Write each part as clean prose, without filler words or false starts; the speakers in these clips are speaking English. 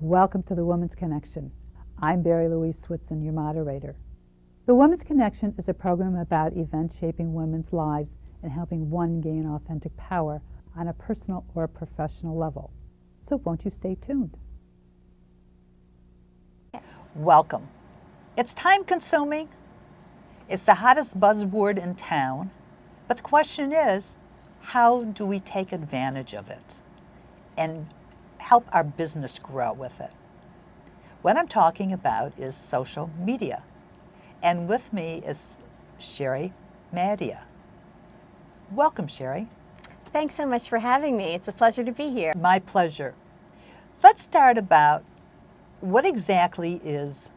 Welcome to the Women's Connection. I'm Barrie-Louise Switzen, your moderator. The Women's Connection is a program about events shaping women's lives and helping one gain authentic power on a personal or professional level. So won't you stay tuned? Welcome. It's time-consuming. It's the hottest buzzword in town. But the question is, how do we take advantage of it and help our business grow with it? What I'm talking about is social media. And with me is Sherrie Madia. Welcome, Sherrie. Thanks so much for having me. It's a pleasure to be here. My pleasure. Let's start about what exactly is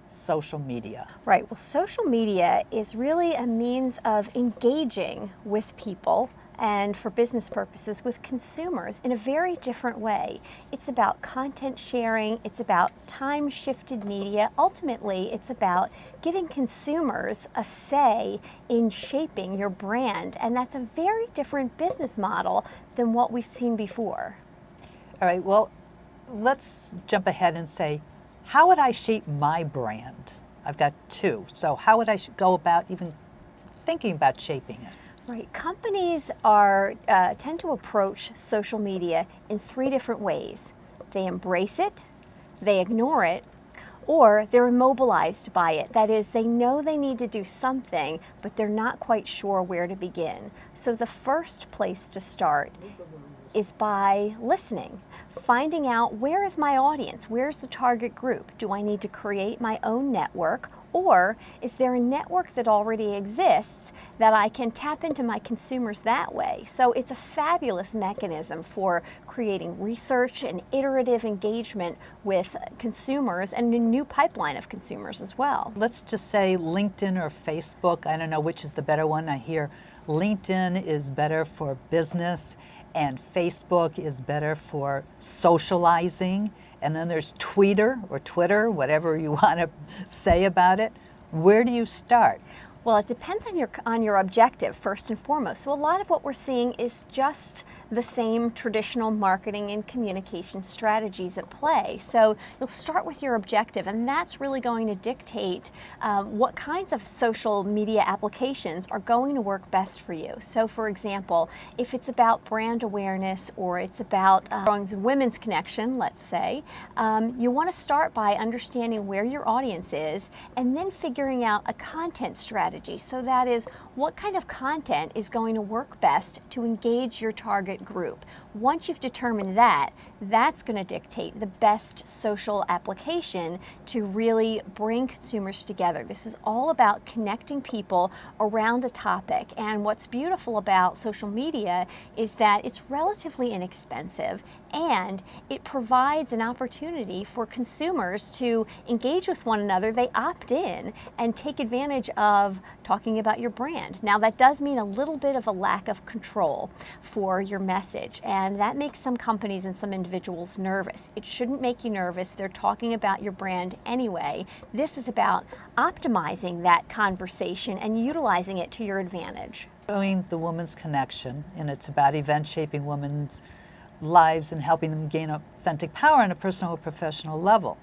social media? Right. Well, social media is really a means of engaging with people and for business purposes with consumers in a very different way. It's about content sharing, it's about time-shifted media. Ultimately, it's about giving consumers a say in shaping your brand, and that's a very different business model than what we've seen before. All right, well, let's jump ahead and say, how would I shape my brand? I've got two, so how would I go about even thinking about shaping it? Right. Companies tend to approach social media in three different ways. They embrace it, they ignore it, or they're immobilized by it. That is, they know they need to do something, but they're not quite sure where to begin. So the first place to start is by listening, finding out where is my audience, where's the target group? Do I need to create my own network? Or is there a network that already exists that I can tap into my consumers that way? So it's a fabulous mechanism for creating research and iterative engagement with consumers and a new pipeline of consumers as well. Let's just say LinkedIn or Facebook. I don't know which is the better one. I hear LinkedIn is better for business and Facebook is better for socializing. And then there's Twitter, whatever you want to say about it. Where do you start? Well, it depends on your objective, first and foremost. So a lot of what we're seeing is just the same traditional marketing and communication strategies at play. So you'll start with your objective, and that's really going to dictate what kinds of social media applications are going to work best for you. So for example, if it's about brand awareness or it's about growing the women's connection, let's say, you want to start by understanding where your audience is and then figuring out a content strategy. So that is, what kind of content is going to work best to engage your target group. Once you've determined that, that's going to dictate the best social application to really bring consumers together. This is all about connecting people around a topic. And what's beautiful about social media is that it's relatively inexpensive and it provides an opportunity for consumers to engage with one another. They opt in and take advantage of talking about your brand. Now, that does mean a little bit of a lack of control for your message, and that makes some companies and some individuals nervous. It shouldn't make you nervous. They're talking about your brand anyway. This is about optimizing that conversation and utilizing it to your advantage. Showing the Women's Connection, and it's about events shaping women's lives and helping them gain authentic power on a personal or professional level.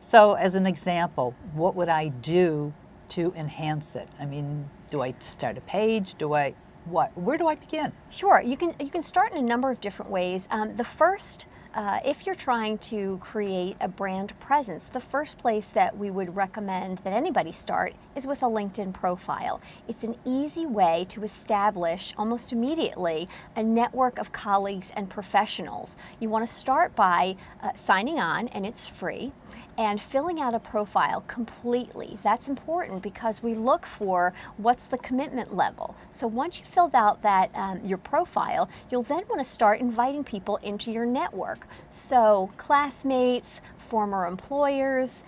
So as an example, what would I do to enhance it? I mean, do I start a page? Where do I begin? Sure, you can start in a number of different ways. The first, if you're trying to create a brand presence, the first place that we would recommend that anybody start is with a LinkedIn profile. It's an easy way to establish almost immediately a network of colleagues and professionals. You want to start by signing on, and it's free, and filling out a profile completely. That's important because we look for what's the commitment level. So once you've filled out that your profile, you'll then want to start inviting people into your network. So classmates, former employers,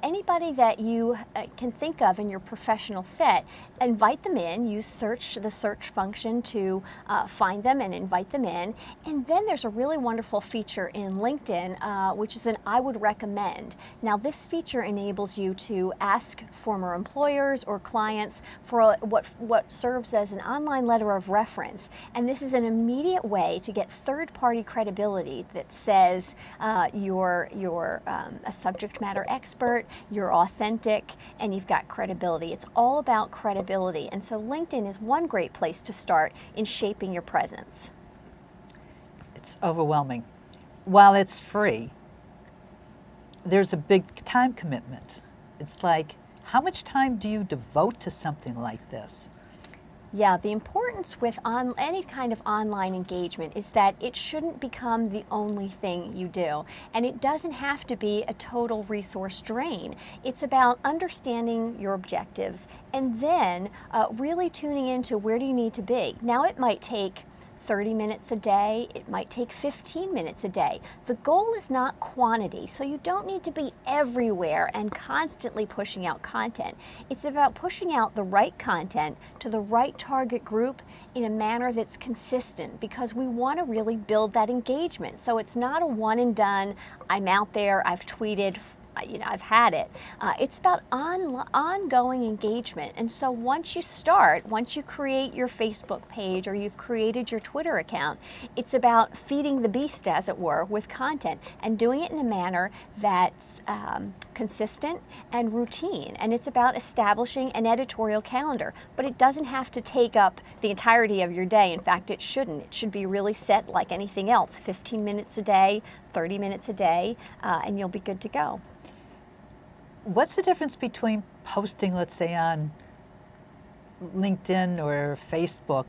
anybody that you can think of in your professional set. Invite them in, use the search function to find them and invite them in. And then there's a really wonderful feature in LinkedIn, which is an I would recommend. Now this feature enables you to ask former employers or clients for what serves as an online letter of reference. And this is an immediate way to get third-party credibility that says you're a subject matter expert, you're authentic, and you've got credibility. It's all about credibility. And so LinkedIn is one great place to start in shaping your presence. It's overwhelming. While it's free, there's a big time commitment. It's like, how much time do you devote to something like this? Yeah, the importance with any kind of online engagement is that it shouldn't become the only thing you do. And it doesn't have to be a total resource drain. It's about understanding your objectives and then really tuning into where do you need to be. Now it might take 30 minutes a day, it might take 15 minutes a day. The goal is not quantity, so you don't need to be everywhere and constantly pushing out content. It's about pushing out the right content to the right target group in a manner that's consistent, because we want to really build that engagement. So it's not a one and done, I'm out there, I've tweeted, I've had it. It's about ongoing engagement. And so once you create your Facebook page or you've created your Twitter account, it's about feeding the beast, as it were, with content and doing it in a manner that's consistent and routine. And it's about establishing an editorial calendar. But it doesn't have to take up the entirety of your day. In fact, it shouldn't. It should be really set like anything else, 15 minutes a day, 30 minutes a day, and you'll be good to go. What's the difference between posting, let's say, on LinkedIn or Facebook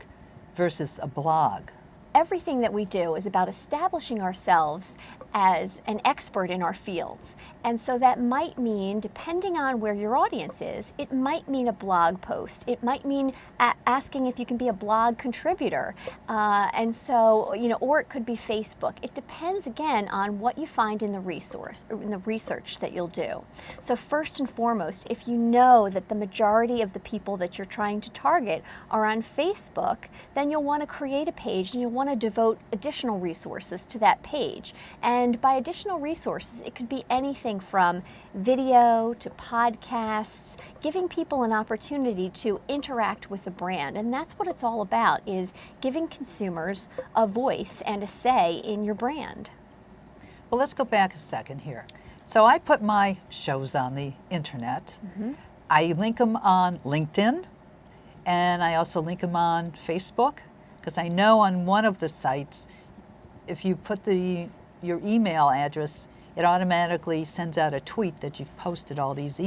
versus a blog? Everything that we do is about establishing ourselves as an expert in our fields. And so that might mean, depending on where your audience is, it might mean a blog post. It might mean asking if you can be a blog contributor. And so, or it could be Facebook. It depends, again, on what you find in the research that you'll do. So first and foremost, if you know that the majority of the people that you're trying to target are on Facebook, then you'll want to create a page and you'll want to devote additional resources to that page. And by additional resources, it could be anything from video to podcasts, giving people an opportunity to interact with the brand. And that's what it's all about, is giving consumers a voice and a say in your brand. Well, let's go back a second here. So I put my shows on the internet. Mm-hmm. I link them on LinkedIn, and I also link them on Facebook, because I know on one of the sites, if you put your email address, it automatically sends out a tweet that you've posted all these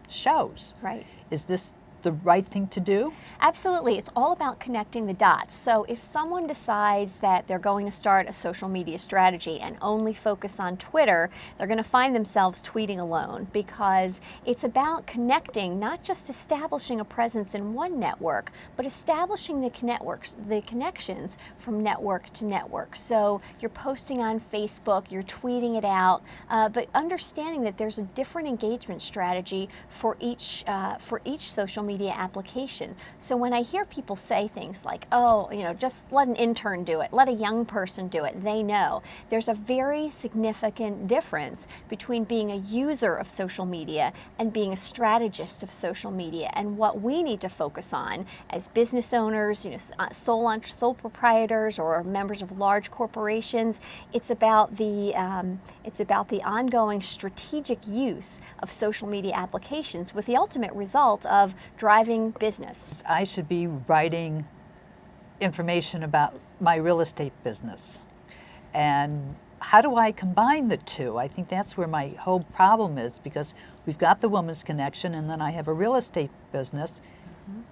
shows. Right. Is this the right thing to do? Absolutely. It's all about connecting the dots. So if someone decides that they're going to start a social media strategy and only focus on Twitter, they're going to find themselves tweeting alone, because it's about connecting, not just establishing a presence in one network, but establishing the connections from network to network. So you're posting on Facebook, you're tweeting it out, but understanding that there's a different engagement strategy for each social media application. So when I hear people say things like, just let an intern do it, let a young person do it, they know. There's a very significant difference between being a user of social media and being a strategist of social media. And what we need to focus on as business owners, sole proprietors or members of large corporations, it's about the ongoing strategic use of social media applications, with the ultimate result of driving business. I should be writing information about my real estate business. And how do I combine the two? I think that's where my whole problem is, because we've got the Women's Connection and then I have a real estate business.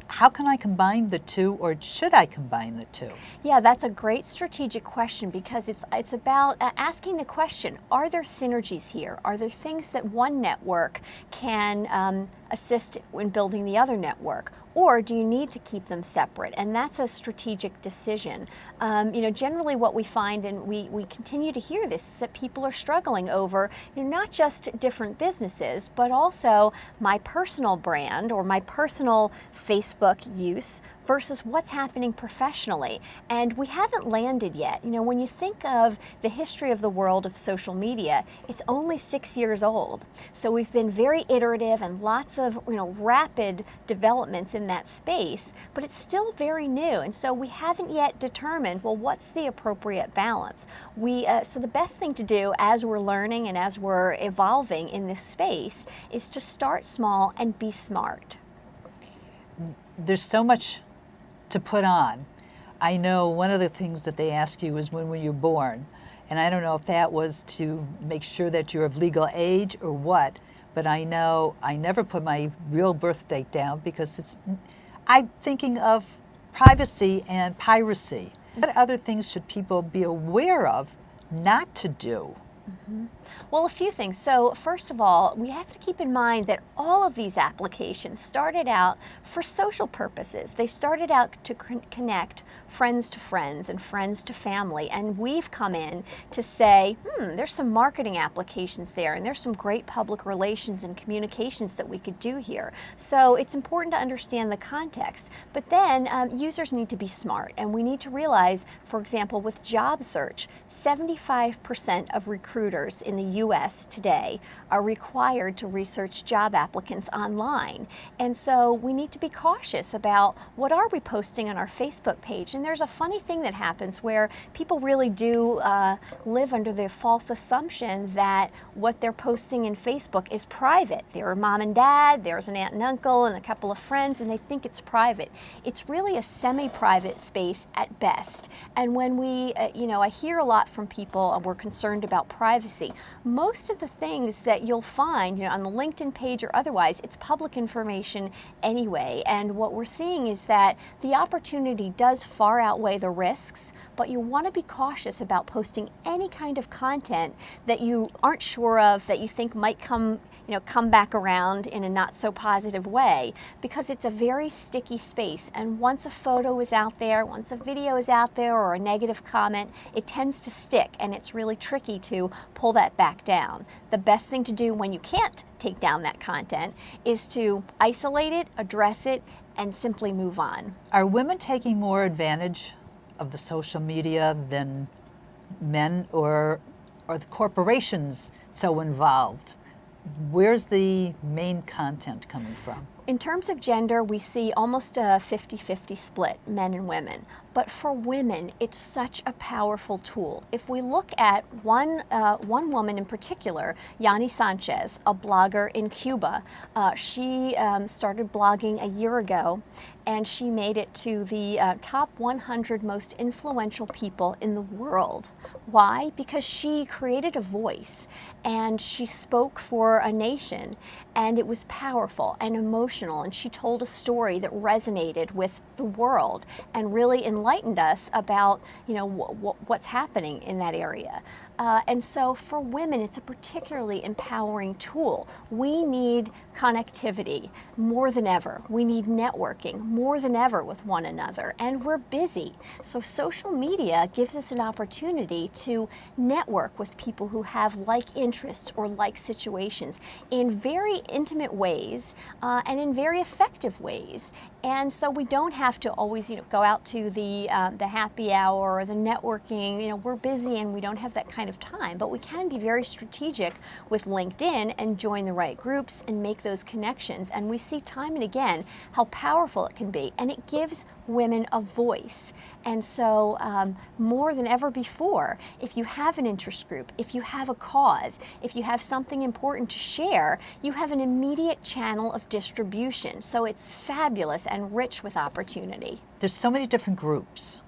How can I combine the two, or should I combine the two? Yeah, that's a great strategic question, because it's about asking the question, are there synergies here? Are there things that one network can assist in building the other network? or do you need to keep them separate? And that's a strategic decision. Generally what we find, and we continue to hear this, is that people are struggling over not just different businesses, but also my personal brand or my personal Facebook use versus what's happening professionally. And we haven't landed yet. When you think of the history of the world of social media, it's only 6 years old. So we've been very iterative and lots of rapid developments in that space, but it's still very new. And so we haven't yet determined, well, what's the appropriate balance? So the best thing to do as we're learning and as we're evolving in this space is to start small and be smart. There's so much to put on. I know one of the things that they ask you is when were you born? And I don't know if that was to make sure that you're of legal age or what, but I know I never put my real birth date down because I'm thinking of privacy and piracy. What other things should people be aware of not to do? Mm-hmm. Well, a few things. So first of all, we have to keep in mind that all of these applications started out for social purposes. They started out to connect friends to friends and friends to family. And we've come in to say, there's some marketing applications there, and there's some great public relations and communications that we could do here. So it's important to understand the context. But then users need to be smart. And we need to realize, for example, with job search, 75% of recruiters in the U.S. today are required to research job applicants online. And so we need to be cautious about what are we posting on our Facebook page. And there's a funny thing that happens where people really do live under the false assumption that what they're posting in Facebook is private. They're mom and dad, there's an aunt and uncle and a couple of friends, and they think it's private. It's really a semi-private space at best. And when I hear a lot from people, and we're concerned about privacy. Most of the things that you'll find on the LinkedIn page or otherwise, it's public information anyway. And what we're seeing is that the opportunity does far outweigh the risks, but you want to be cautious about posting any kind of content that you aren't sure of, that you think might come back around in a not so positive way, because it's a very sticky space. And once a photo is out there, once a video is out there, or a negative comment, it tends to stick, and it's really tricky to pull that back down. The best thing to do when you can't take down that content is to isolate it, address it, and simply move on. Are women taking more advantage of the social media than men, or are the corporations so involved? Where's the main content coming from? In terms of gender, we see almost a 50-50 split, men and women. But for women, it's such a powerful tool. If we look at one woman in particular, Yani Sanchez, a blogger in Cuba, she started blogging a year ago, and she made it to the top 100 most influential people in the world. Why? Because she created a voice, and she spoke for a nation, and it was powerful and emotional, and she told a story that resonated with the world and really enlightened us about what's happening in that area. And so for women, it's a particularly empowering tool. We need connectivity more than ever. We need networking more than ever with one another, and we're busy. So social media gives us an opportunity to network with people who have like interests or like situations in very intimate ways and in very effective ways. And so we don't have to always, go out to the happy hour or the networking. We're busy and we don't have that kind of time. But we can be very strategic with LinkedIn and join the right groups and make those connections. And we see time and again how powerful it can be. And it gives women a voice. And so more than ever before, if you have an interest group, if you have a cause, if you have something important to share, you have an immediate channel of distribution. So it's fabulous and rich with opportunity. There's so many different groups.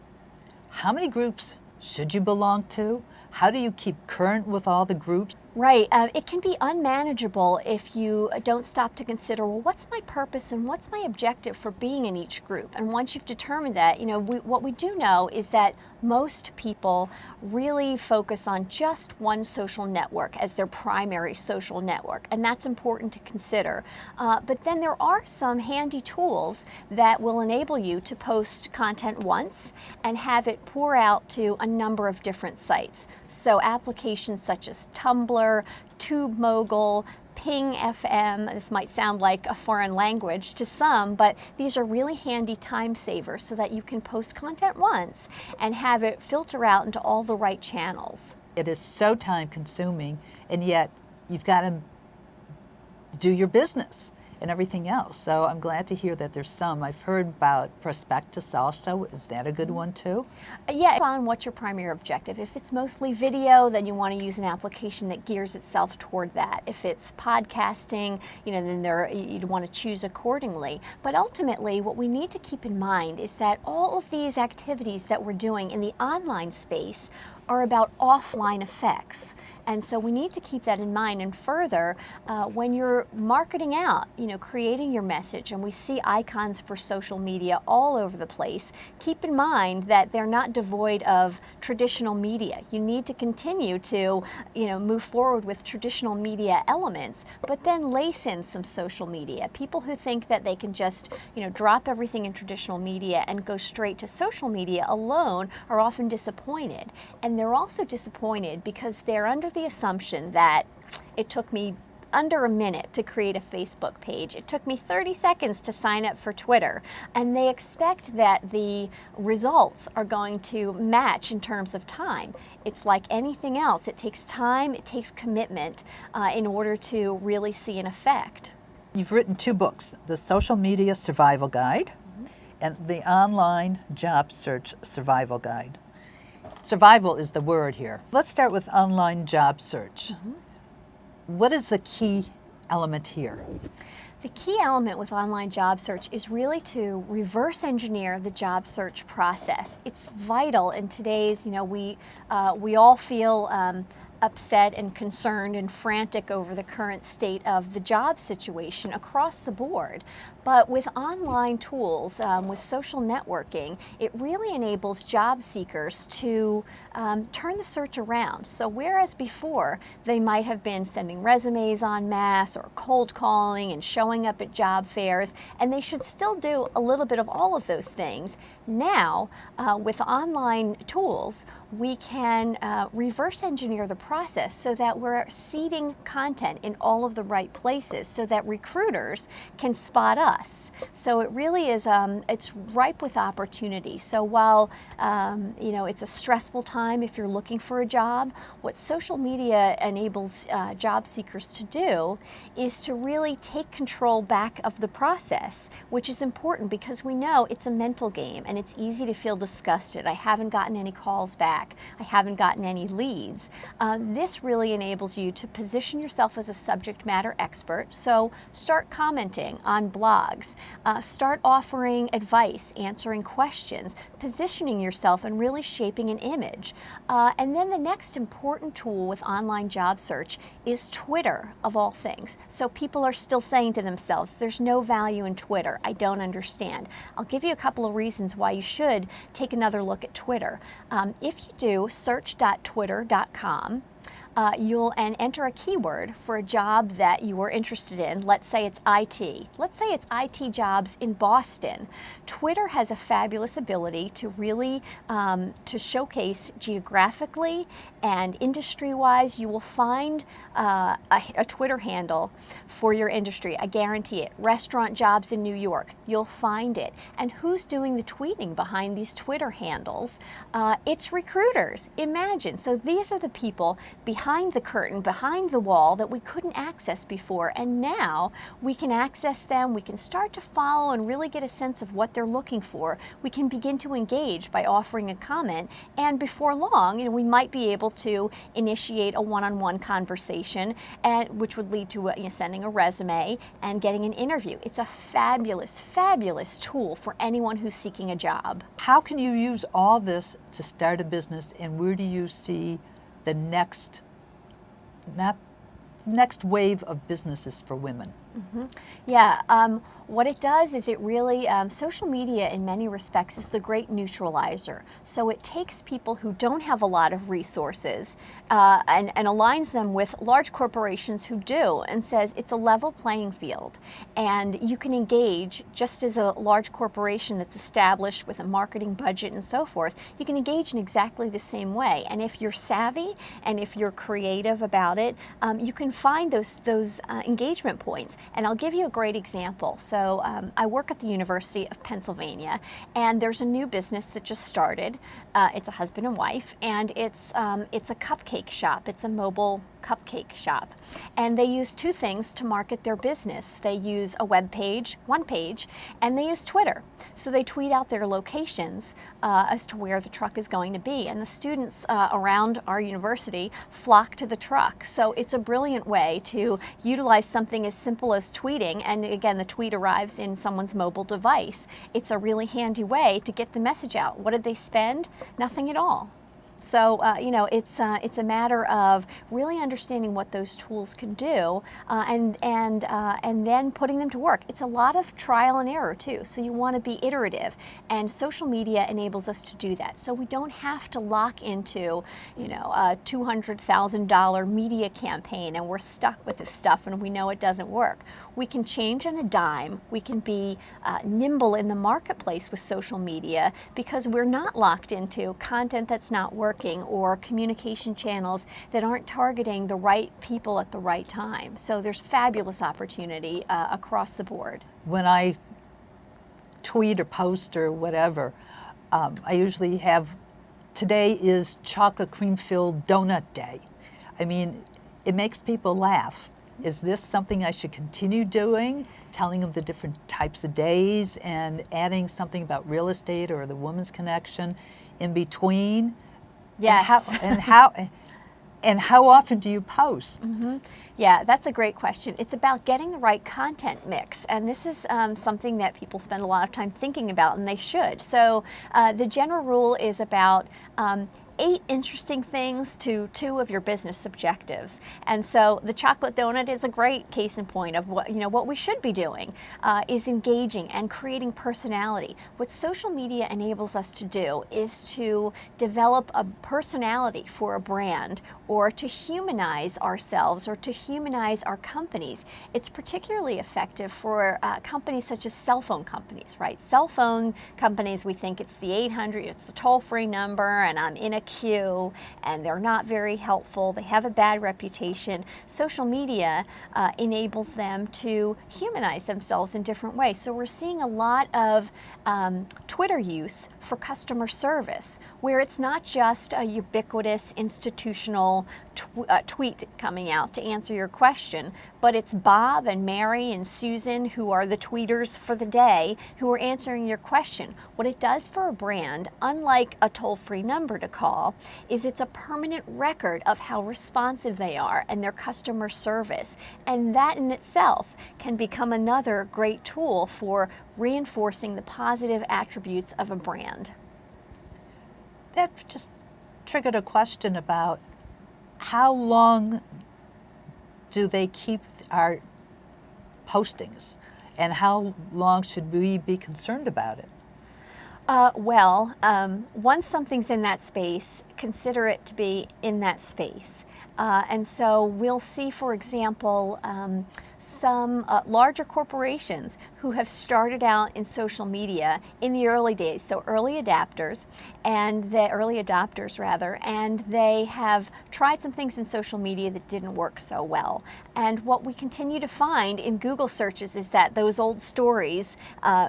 How many groups should you belong to? How do you keep current with all the groups? Right. It can be unmanageable if you don't stop to consider, well, what's my purpose and what's my objective for being in each group? And once you've determined that, what we do know is that most people really focus on just one social network as their primary social network, and that's important to consider. But then there are some handy tools that will enable you to post content once and have it pour out to a number of different sites. So applications such as Tumblr, TubeMogul, Ping FM, this might sound like a foreign language to some, but these are really handy time savers so that you can post content once and have it filter out into all the right channels. It is so time consuming, and yet you've got to do your business and everything else. So I'm glad to hear that there's some. I've heard about Prospectus also. Is that a good one too? Yeah, on what's your primary objective. If it's mostly video, then you want to use an application that gears itself toward that. If it's podcasting, then you'd want to choose accordingly. But ultimately, what we need to keep in mind is that all of these activities that we're doing in the online space are about offline effects. And so we need to keep that in mind. And further, when you're marketing out, creating your message, and we see icons for social media all over the place, keep in mind that they're not devoid of traditional media. You need to continue to, move forward with traditional media elements, but then lace in some social media. People who think that they can just, drop everything in traditional media and go straight to social media alone are often disappointed. And they're also disappointed because they're under the assumption that it took me under a minute to create a Facebook page. It took me 30 seconds to sign up for Twitter. And they expect that the results are going to match in terms of time. It's like anything else. It takes time, it takes commitment in order to really see an effect. You've written 2 books, The Social Media Survival Guide and The Online Job Search Survival Guide. Survival is the word here. Let's start with online job search. What is the key element here? The key element with online job search is really to reverse engineer the job search process. It's vital in today's, we all feel upset and concerned and frantic over the current state of the job situation across the board. But with online tools, with social networking, it really enables job seekers to turn the search around. So whereas before they might have been sending resumes en masse or cold calling and showing up at job fairs, and they should still do a little bit of all of those things, now with online tools, we can reverse engineer the process so that we're seeding content in all of the right places so that recruiters can spot us. So it really is, it's ripe with opportunity. So while, it's a stressful time if you're looking for a job, what social media enables job seekers to do is to really take control back of the process, which is important because we know it's a mental game and it's easy to feel disgusted. I haven't gotten any calls back. I haven't gotten any leads. This really enables you to position yourself as a subject matter expert. So start commenting on blogs, start offering advice, answering questions, positioning yourself and really shaping an image. And then the next important tool with online job search is Twitter, of all things. So people are still saying to themselves, there's no value in Twitter. I don't understand. I'll give you a couple of reasons why you should take another look at Twitter. If you do search.twitter.com, you'll enter a keyword for a job that you are interested in. Let's say it's IT. Let's say it's IT jobs in Boston. Twitter has a fabulous ability to really to showcase geographically and industry-wise. You will find a Twitter handle for your industry. I guarantee it. Restaurant jobs in New York. You'll find it. And who's doing the tweeting behind these Twitter handles? It's recruiters. Imagine. So these are the people behind the curtain, behind the wall that we couldn't access before, and now we can access them. We can start to follow and really get a sense of what they're looking for. We can begin to engage by offering a comment, and before long, we might be able to initiate a one-on-one conversation, which would lead to sending a resume and getting an interview. It's a fabulous, fabulous tool for anyone who's seeking a job. How can you use all this to start a business, and where do you see the next, not the next wave of businesses for women? Yeah, what it does is it really, social media in many respects is the great neutralizer. So it takes people who don't have a lot of resources and aligns them with large corporations who do, and says it's a level playing field. And you can engage just as a large corporation that's established with a marketing budget and so forth, you can engage in exactly the same way. And if you're savvy and if you're creative about it, you can find those engagement points. And I'll give you a great example. So I work at the University of Pennsylvania, and there's a new business that just started. It's a husband and wife, and it's a cupcake shop. It's a mobile cupcake shop. And they use two things to market their business. They use a web page, one page, and they use Twitter. So they tweet out their locations as to where the truck is going to be. And the students around our university flock to the truck. So it's a brilliant way to utilize something as simple as tweeting. And again, the tweet arrives in someone's mobile device. It's a really handy way to get the message out. What did they spend? Nothing at all. So it's a matter of really understanding what those tools can do, and then putting them to work. It's a lot of trial and error too. So you want to be iterative, and social media enables us to do that. So we don't have to lock into a $200,000 media campaign, and we're stuck with this stuff, and we know it doesn't work. We can change on a dime. We can be nimble in the marketplace with social media because we're not locked into content that's not working or communication channels that aren't targeting the right people at the right time. So there's fabulous opportunity across the board. When I tweet or post or whatever, I usually have, today is chocolate cream-filled donut day. I mean, it makes people laugh. Is this something I should continue doing, telling them the different types of days and adding something about real estate or the women's connection in between? Yes. And how often do you post? Mm-hmm. Yeah, that's a great question. It's about getting the right content mix, and this is something that people spend a lot of time thinking about, and they should. So the general rule is about 8 interesting things to 2 of your business objectives. And so the chocolate donut is a great case in point of what we should be doing is engaging and creating personality. What social media enables us to do is to develop a personality for a brand, or to humanize ourselves, or to humanize our companies. It's particularly effective for companies such as cell phone companies, right? Cell phone companies, we think it's the 800, it's the toll-free number, and I'm in a queue, and they're not very helpful. They have a bad reputation. Social media enables them to humanize themselves in different ways. So we're seeing a lot of Twitter use for customer service, where it's not just a ubiquitous institutional tweet coming out to answer your question, but it's Bob and Mary and Susan who are the tweeters for the day who are answering your question. What it does for a brand, unlike a toll-free number to call, is it's a permanent record of how responsive they are and their customer service. And that in itself can become another great tool for reinforcing the positive attributes of a brand. That just triggered a question about how long do they keep our postings, and how long should we be concerned about it? Once something's in that space, consider it to be in that space. And so we'll see, for example, some larger corporations who have started out in social media in the early days, so early adopters, and they have tried some things in social media that didn't work so well. And what we continue to find in Google searches is that those old stories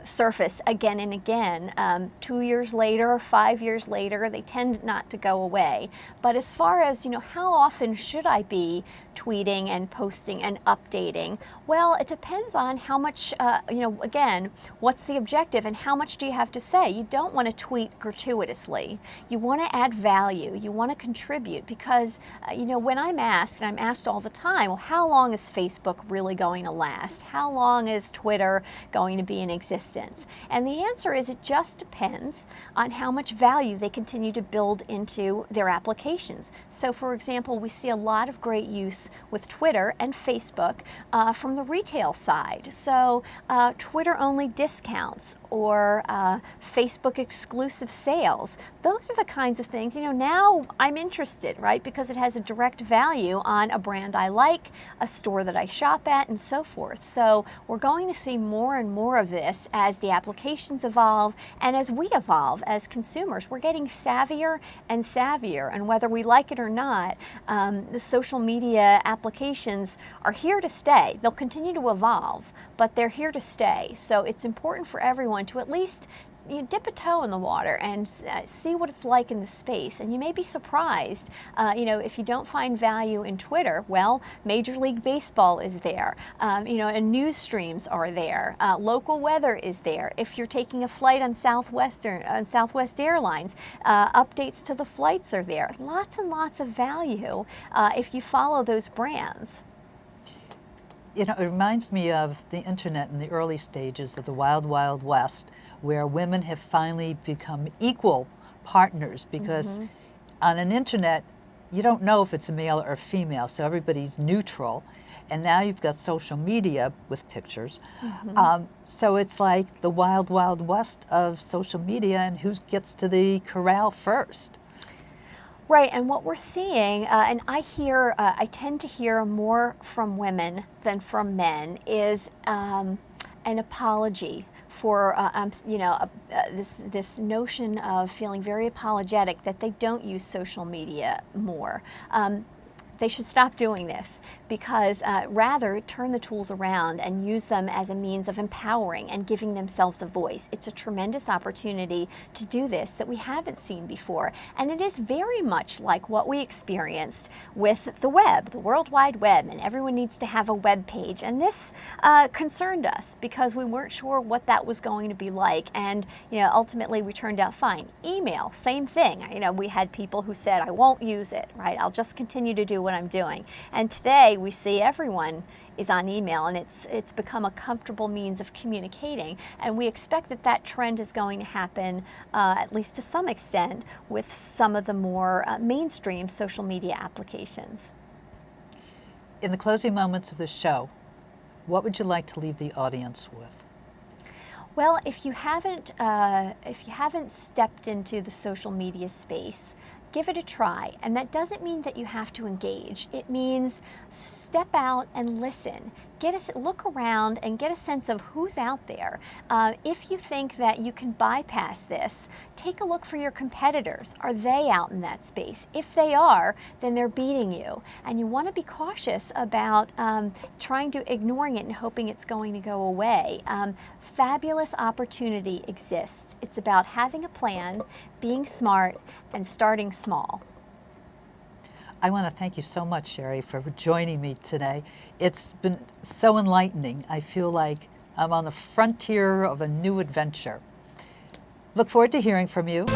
surface again and again. 2 years later, 5 years later, they tend not to go away. But as far as, how often should I be tweeting and posting and updating, Well, it depends on how much, again, what's the objective and how much do you have to say? You don't want to tweet gratuitously. You want to add value. You want to contribute because, when I'm asked, and I'm asked all the time, well, how long is Facebook really going to last? How long is Twitter going to be in existence? And the answer is it just depends on how much value they continue to build into their applications. So, for example, we see a lot of great use with Twitter and Facebook from the retail side. So Twitter-only discounts or Facebook exclusive sales. Those are the kinds of things, now I'm interested, right? Because it has a direct value on a brand I like, a store that I shop at, and so forth. So we're going to see more and more of this as the applications evolve and as we evolve as consumers. We're getting savvier and savvier, and whether we like it or not, the social media applications are here to stay. They'll continue to evolve, but they're here to stay. So it's important for everyone to at least dip a toe in the water and see what it's like in the space. And you may be surprised, if you don't find value in Twitter. Well, Major League Baseball is there, and news streams are there. Local weather is there. If you're taking a flight on Southwest Airlines, updates to the flights are there. Lots and lots of value if you follow those brands. It reminds me of the internet in the early stages of the Wild Wild West, where women have finally become equal partners because on an internet, you don't know if it's a male or a female, so everybody's neutral. And now you've got social media with pictures. So it's like the Wild Wild West of social media and who gets to the corral first. Right, and what we're seeing, and I tend to hear more from women than from men, is an apology for this notion of feeling very apologetic that they don't use social media more. They should stop doing this because rather turn the tools around and use them as a means of empowering and giving themselves a voice. It's a tremendous opportunity to do this that we haven't seen before. And it is very much like what we experienced with the web, the World Wide Web, and everyone needs to have a web page. And this concerned us because we weren't sure what that was going to be like. And ultimately we turned out fine. Email, same thing. We had people who said, I won't use it, right? I'll just continue to do what I'm doing. And today we see everyone is on email, and it's become a comfortable means of communicating. And we expect that trend is going to happen, at least to some extent, with some of the more mainstream social media applications. In the closing moments of the show, what would you like to leave the audience with? Well, if you haven't stepped into the social media space, give it a try. And that doesn't mean that you have to engage. It means step out and listen. Look around and get a sense of who's out there. If you think that you can bypass this, take a look for your competitors. Are they out in that space? If they are, then they're beating you. And you want to be cautious about ignoring it and hoping it's going to go away. Fabulous opportunity exists. It's about having a plan, being smart, and starting small. I want to thank you so much, Sherrie, for joining me today. It's been so enlightening. I feel like I'm on the frontier of a new adventure. Look forward to hearing from you.